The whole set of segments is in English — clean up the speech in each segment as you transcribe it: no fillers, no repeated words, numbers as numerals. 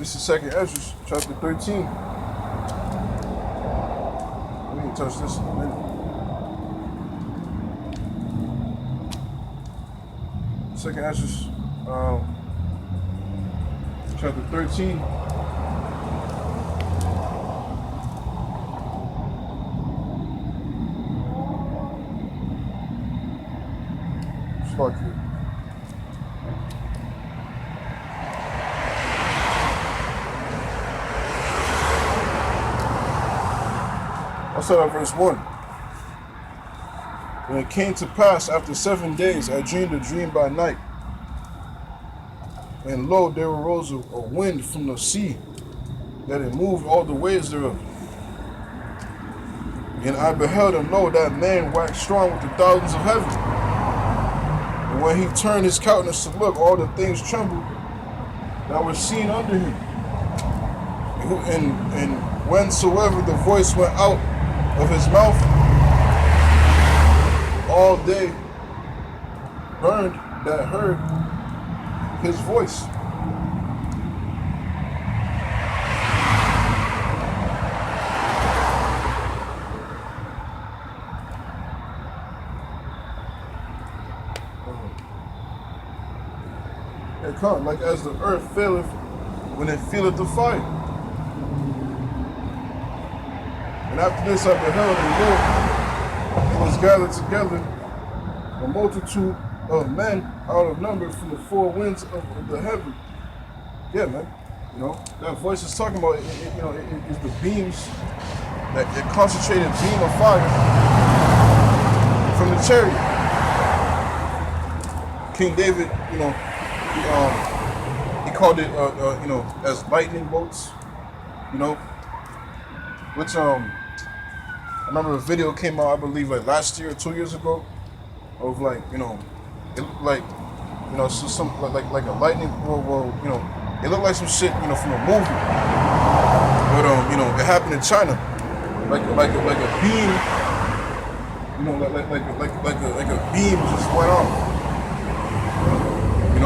This is Second Ezra, chapter 13. We didn't touch this in a minute. Second Ezra, chapter 13. Start here. I'll start at verse 1. When it came to pass after 7 days, I dreamed a dream by night. And lo, there arose a wind from the sea, that it moved all the waves thereof. And I beheld, and lo, that man waxed strong with the thousands of heaven. And when he turned his countenance to look, all the things trembled that were seen under him. And whensoever the voice went out of his mouth, all they burned that heard his voice. It come like as the earth faileth when it feeleth the fire. And after this I beheld, and lo, was gathered together a multitude of men out of number from the four winds of the heaven. Yeah, man. You know, that voice is talking about, it is the beams, that the concentrated beam of fire from the chariot. King David, he called it, as lightning bolts, which, I remember a video came out, I believe, like last year or 2 years ago, of it looked like, some like a lightning, it looked like some shit, from a movie. But it happened in China, like a beam, like a beam just went off. And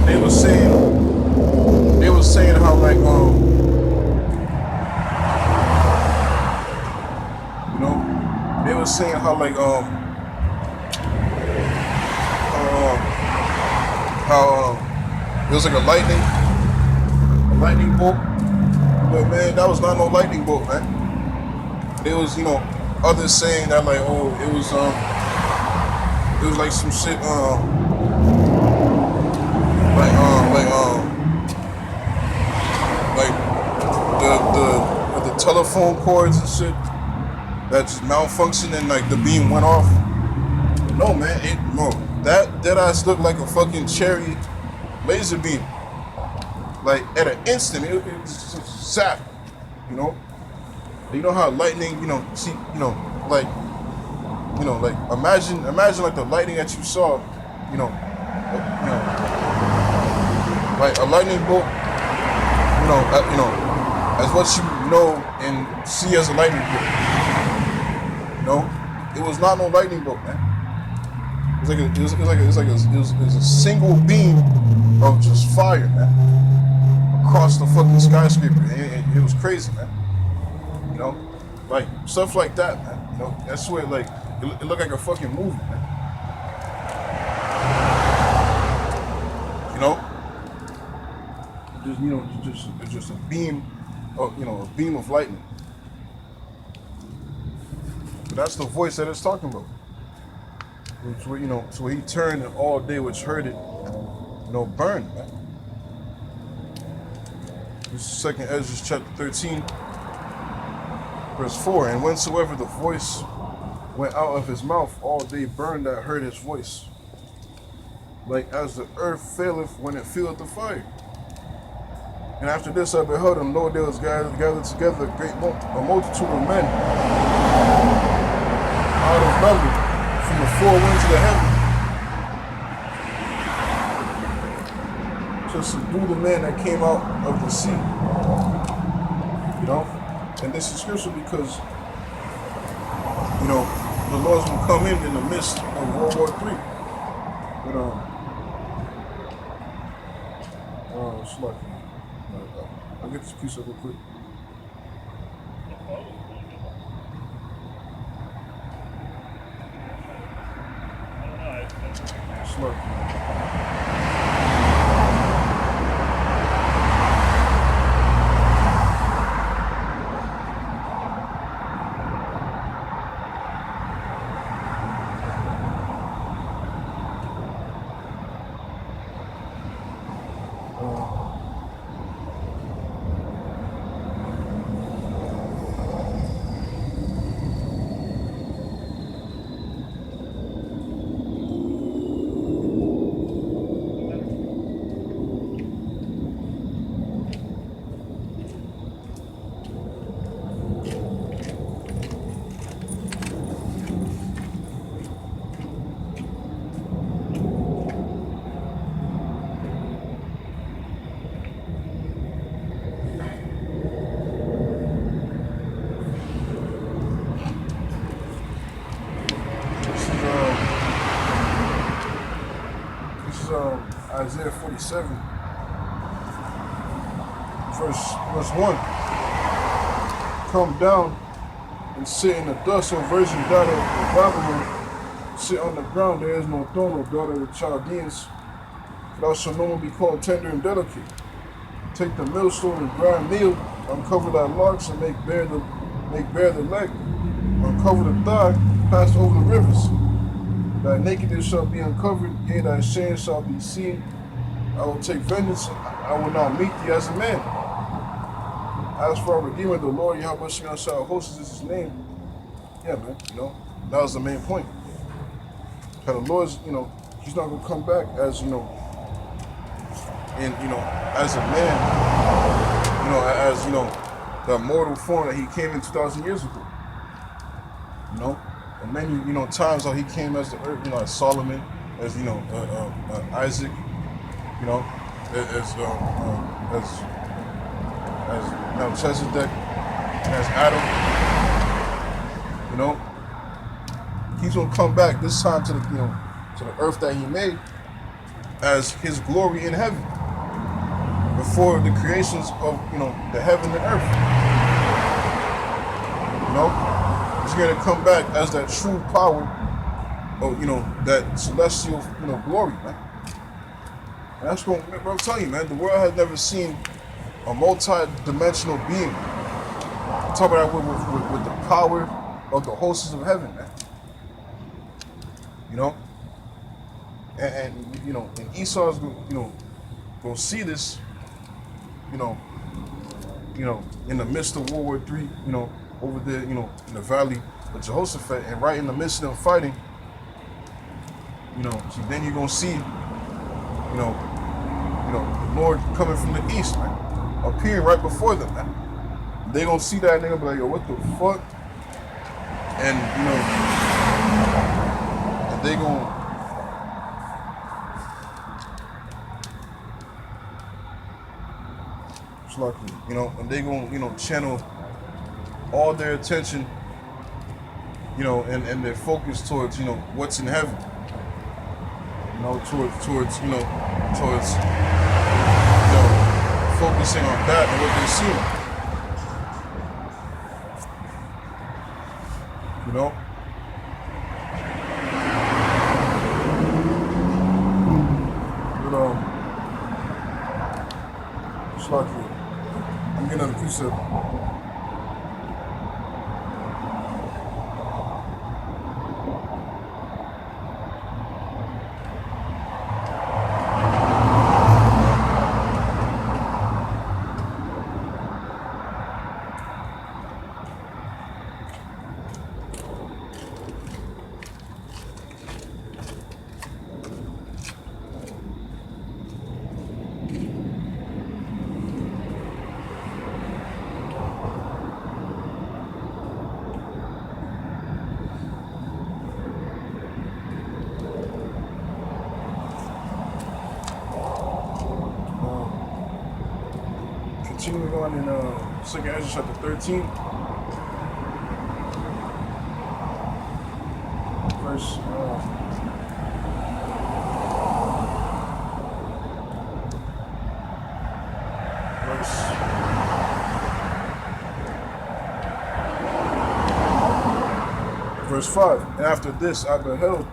they were saying how it was like a lightning bolt, but man, that was not no lightning bolt, man. There was, others saying that it was like some shit, the telephone cords and shit that just malfunctioned and the beam went off. No, man, that ass looked like a fucking cherry laser beam. Like at an instant, it just zap. You know how lightning, imagine like the lightning that you saw, like a lightning bolt, as what you know and see as a lightning bolt. It was not no lightning bolt, man. It was a single beam of just fire, man, across the fucking skyscraper. It was crazy, man. Like stuff like that, man. That's where it looked like a fucking movie, man. Just a beam of a beam of lightning. But that's the voice that it's talking about. So he turned and all they which heard it, burned, man. This is 2 Ezra chapter 13, verse 4. And whensoever the voice went out of his mouth, all they burned that heard his voice. Like as the earth faileth when it feeleth the fire. And after this I beheld, and lo, there was gathered together a multitude of men out of number from the four winds of the heaven, to subdue the men that came out of the sea. And this is scripture because, the Lord's gonna come in the midst of World War III. But, it's lucky. I'll get this piece up real quick. Slow. This is Isaiah 47, verse 1. Come down and sit in the dust, O virgin daughter of Babylon. Sit on the ground, there is no throne, O daughter of the Chaldeans. For thou shalt no more be called tender and delicate. Take the millstone and grind meal, uncover thy locks and make bare the leg, uncover the thigh, pass over the rivers. Thy nakedness shall be uncovered, yea, thy shame shall be seen. I will take vengeance, I will not meet thee as a man. As for our Redeemer, the Lord Yahawashi of hosts is his name. Yeah, man, that was the main point. How the Lord's, he's not gonna come back as, as a man, as, the mortal form that he came in 2,000 years ago. And many, times how he came as the earth, as Solomon, as, Isaac, as Melchizedek, as Adam, he's gonna come back this time to the, to the earth that he made as his glory in heaven before the creations of, the heaven and earth. He's going to come back as that true power of, that celestial, glory, man. And that's what I'm telling you, man. The world has never seen a multi-dimensional being. Talk about that with the power of the hosts of heaven, man. And Esau's, gonna see this, in the midst of World War III, over there, in the valley of Jehoshaphat, and right in the midst of them fighting, so then you're gonna see, the Lord coming from the east, man, appearing right before them, man. They gonna see that and they're gonna be like, yo, what the fuck? And and they gonna and they gonna, channel all their attention, and their focus towards, what's in heaven. Towards focusing on that and what they're seeing. But I'm getting another precept. Continuing on in 2nd Ezra chapter 13, verse 1. verse. Verse 5. And after this I beheld,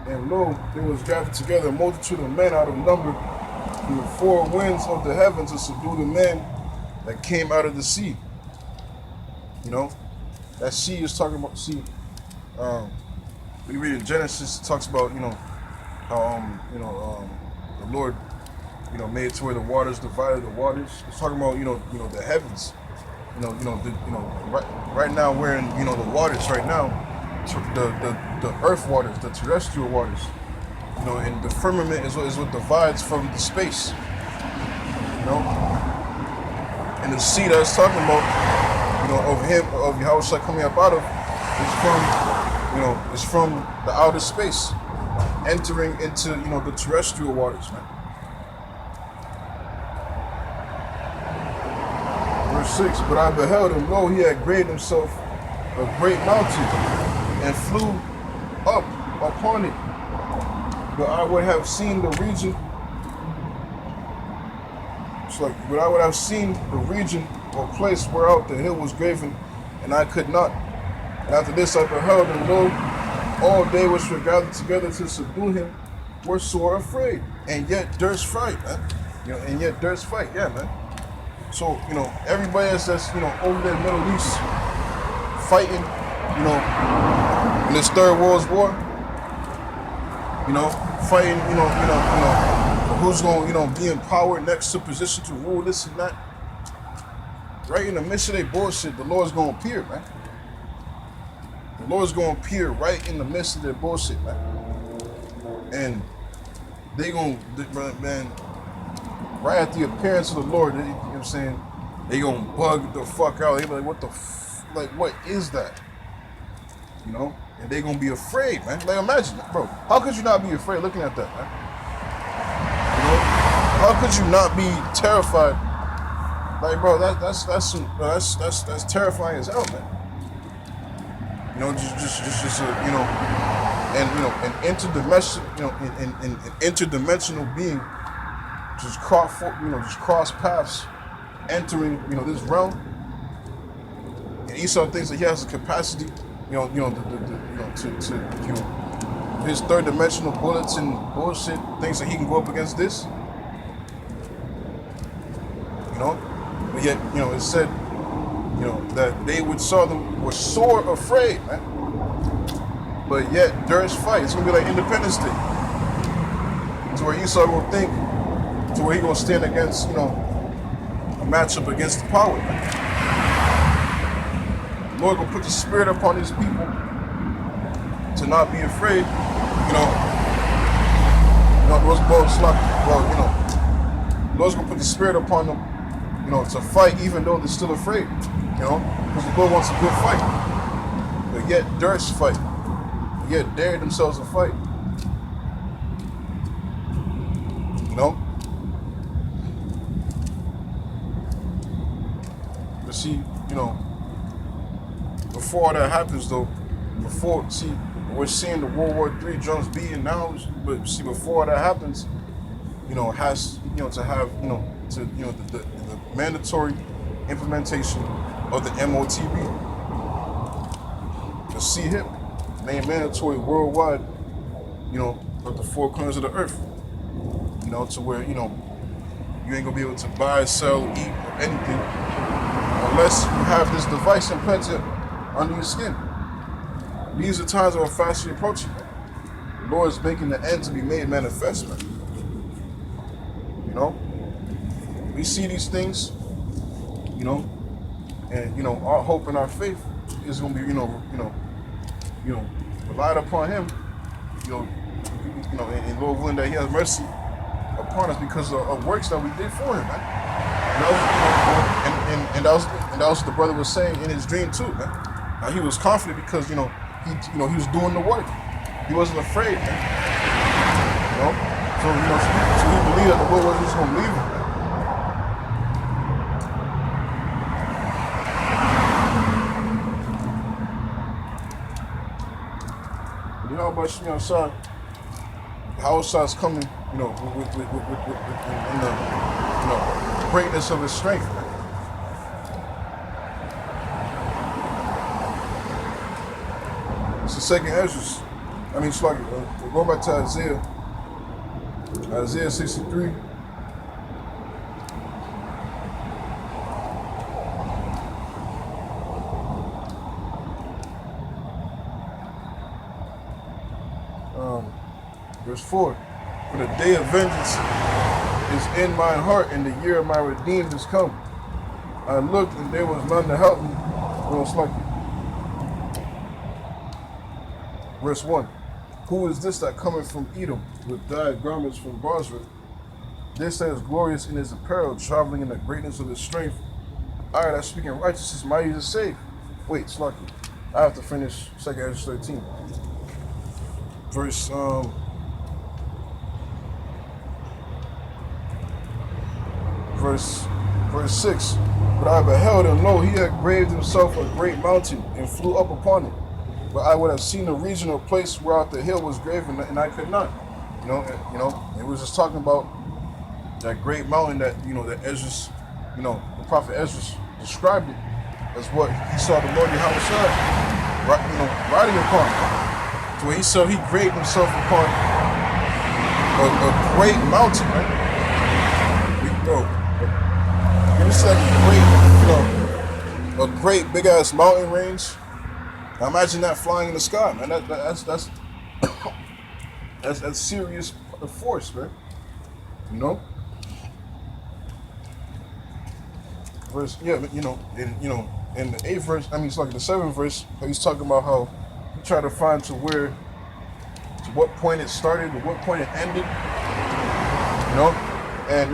and lo, there was gathered together a multitude of men out of number from the four winds of the heaven to subdue the men that came out of the sea. You know, that sea is talking about sea. We read in Genesis, it talks about, how the Lord, made it to where the waters divided the waters. It's talking about, the heavens. Right now we're in, the waters right now, the earth waters, the terrestrial waters. And the firmament is what divides from the space. And the sea that it's talking about, of Yahawashi coming up out of, is from the outer space, entering into, the terrestrial waters, man. Verse 6, but I beheld him, lo, he had graved himself a great mountain, and flew up upon it. But I would have seen the region, but I would have seen the region or place whereout the hill was graven, and I could not. And after this I beheld, and lo, all they which were gathered together to subdue him were sore afraid, and yet durst fight, man. Yeah, man. So, everybody that's over there in the Middle East fighting, in this Third World War, fighting, who's going to be in power, next to position to rule this and that. Right in the midst of their bullshit, the Lord's going to appear, man. The Lord's going to appear right in the midst of their bullshit, man. And they going to, man, right at the appearance of the Lord, you know what I'm saying? They going to bug the fuck out. They be like, what is that? And they going to be afraid, man. Like, imagine, bro. How could you not be afraid looking at that, man? How could you not be terrified? Like, bro, that's terrifying as hell, man. An interdimensional being just cross paths, entering, this realm. And Esau thinks that he has the capacity, his third dimensional bullets and bullshit, thinks that he can go up against this. But yet, it said, that they which saw them were sore afraid, man. But yet, durst fight. It's gonna be like Independence Day, to where Esau gonna think, to where he gonna stand against, a matchup against the power, man. The Lord gonna put the spirit upon his people to not be afraid, the Lord's gonna put the spirit upon them, to fight even though they're still afraid, because the Lord wants a good fight. But yet durst fight, yet dare themselves to fight, But see, before all that happens though, we're seeing the World War III drums beating now, but see, before all that happens, has, to have, the mandatory implementation of the MOTB. The CHIP, made mandatory worldwide, of the four corners of the earth. To where, you ain't gonna be able to buy, sell, eat, or anything unless you have this device implanted under your skin. These are times that are fastly approaching. The Lord is making the end to be made manifest, man. We see these things, and our hope and our faith is gonna be, relied upon Him, and Lord willing that He has mercy upon us because of works that we did for Him, man. And that was what the brother was saying in his dream too, man. Now he was confident because he was doing the work. He wasn't afraid, man. So he believed that the Lord wasn't just gonna leave him, man. How Shaw's coming, with greatness of his strength, man. It's the second Ezra. I mean, it's like, go back to Isaiah 63. Verse 4. For the day of vengeance is in my heart, and the year of my redeemed is come. I looked, and there was none to help me. Well, it's like it. Verse 1. Who is this that cometh from Edom, with dyed garments from Basra? This that is glorious in his apparel, traveling in the greatness of his strength. I that speak in righteousness, mighty to save. Wait, it's like it. I have to finish 2 Ezra 13. Verse 6. But I beheld, and lo, he had graved himself a great mountain, and flew up upon it. But I would have seen a regional place whereout the hill was graven, and I could not. It was just talking about that great mountain that, that Ezra, the prophet Ezra described it as what he saw the Lord Yahawashi, riding upon. So he saw he graved himself upon a great mountain, right? It's like a great big ass mountain range. Now imagine that flying in the sky, man. That's serious force, man. Verse, in the 8th verse, in the 7th verse, he's talking about how he tried to find to what point it started, to what point it ended. And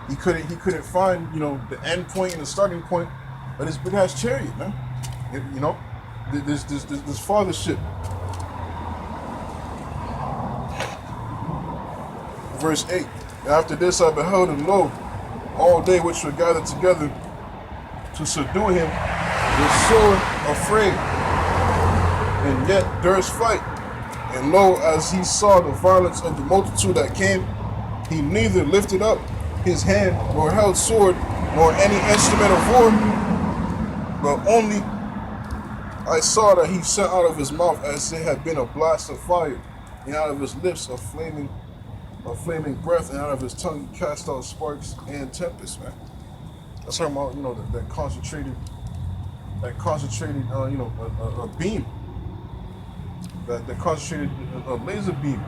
he couldn't find, the end point and the starting point of this big ass chariot, man. This fathership. Verse 8. And after this I beheld, and lo, all they which were gathered together to subdue him were sore afraid, and yet durst fight. And lo, as he saw the violence of the multitude that came, he neither lifted up his hand, nor held sword, nor any instrument of war, but only I saw that he sent out of his mouth as it had been a blast of fire, and out of his lips a flaming breath, and out of his tongue he cast out sparks and tempests, man. That's talking about, that concentrated, a beam, that concentrated a laser beam,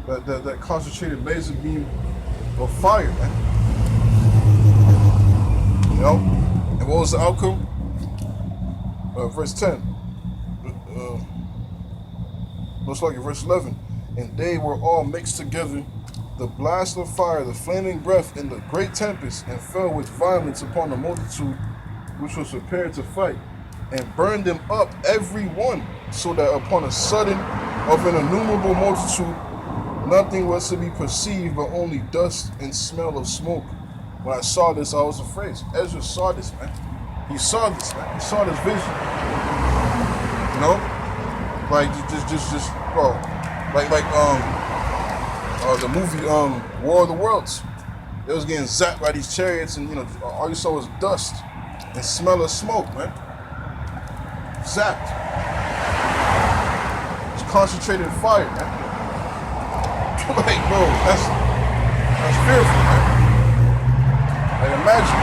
that concentrated laser beam of fire, man. And what was the outcome? Verse 10. Most likely verse 11. And they were all mixed together, the blast of fire, the flaming breath, and the great tempest, and fell with violence upon the multitude which was prepared to fight, and burned them up every one, so that upon a sudden of an innumerable multitude nothing was to be perceived but only dust and smell of smoke. When I saw this, I was afraid. Ezra saw this, man. He saw this, man. He saw this vision. The movie War of the Worlds. They was getting zapped by these chariots, and all you saw was dust and smell of smoke, man. Zapped. It's concentrated fire, man. Like, bro, that's fearful, man. Like, imagine,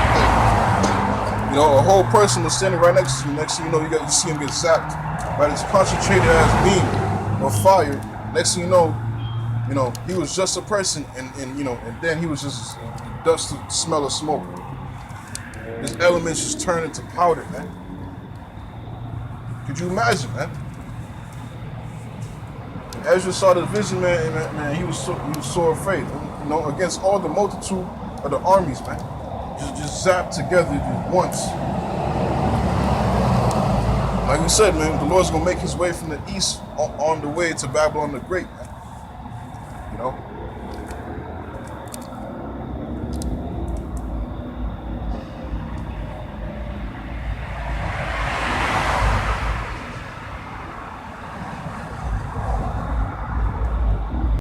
a whole person was standing right next to you. Next thing you know, you see him get zapped by this concentrated ass beam of fire. Next thing you know, he was just a person, and then he was just dust, smell of smoke. His elements just turned into powder, man. Could you imagine, man? Ezra saw the vision, man, he was so afraid, against all the multitude of the armies, man. Just zapped together just once. Like we said, man, the Lord's gonna make his way from the east on the way to Babylon the Great, man.